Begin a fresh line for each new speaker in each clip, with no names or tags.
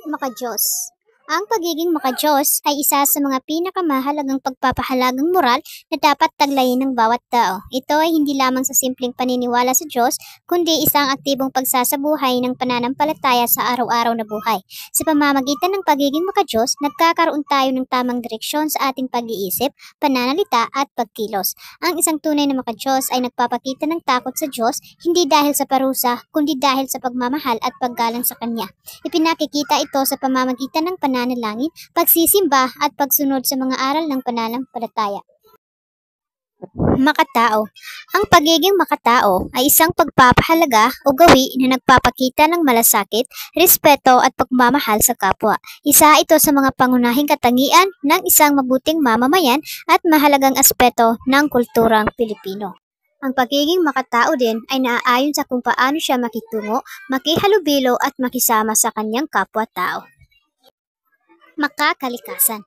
Makadiyos. Ang pagiging makadiyos ay isa sa mga pinakamahalagang pagpapahalagang moral na dapat taglayin ng bawat tao. Ito ay hindi lamang sa simpleng paniniwala sa Diyos, kundi isang aktibong pagsasabuhay ng pananampalataya sa araw-araw na buhay. Sa pamamagitan ng pagiging makadiyos, nagkakaroon tayo ng tamang direksyon sa ating pag-iisip, pananalita at pagkilos. Ang isang tunay na makadiyos ay nagpapakita ng takot sa Diyos, hindi dahil sa parusa, kundi dahil sa pagmamahal at paggalang sa Kanya. Ipinakikita ito sa pamamagitan ng pananalangin, pagsisimba at pagsunod sa mga aral ng pananampalataya. Makatao. Ang pagiging makatao ay isang pagpapahalaga o gawi na nagpapakita ng malasakit, respeto at pagmamahal sa kapwa. Isa ito sa mga pangunahing katangian ng isang mabuting mamamayan at mahalagang aspeto ng kulturang Pilipino. Ang pagiging makatao din ay naaayon sa kung paano siya makitungo, makihalubilo at makisama sa kanyang kapwa-tao. Makakalikasan.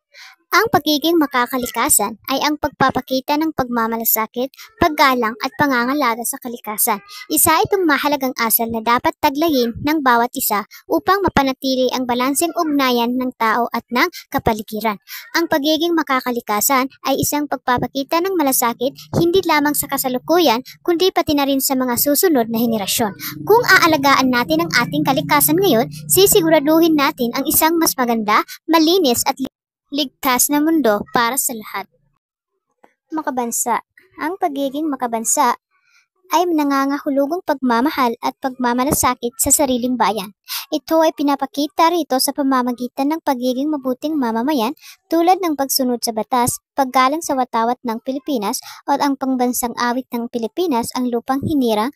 Ang pagiging makakalikasan ay ang pagpapakita ng pagmamalasakit, paggalang at pangangalaga sa kalikasan. Isa itong mahalagang asal na dapat taglayin ng bawat isa upang mapanatili ang balanseng ugnayan ng tao at ng kapaligiran. Ang pagiging makakalikasan ay isang pagpapakita ng malasakit hindi lamang sa kasalukuyan kundi pati na rin sa mga susunod na henerasyon. Kung aalagaan natin ang ating kalikasan ngayon, sisiguraduhin natin ang isang mas maganda, malinis at ligtas na mundo para sa lahat. Makabansa. Ang pagiging makabansa ay nangangahulugang pagmamahal at pagmamalasakit sa sariling bayan. Ito ay pinapakita rito sa pamamagitan ng pagiging mabuting mamamayan tulad ng pagsunod sa batas, paggalang sa watawat ng Pilipinas at ang pangbansang awit ng Pilipinas ang lupang hinirang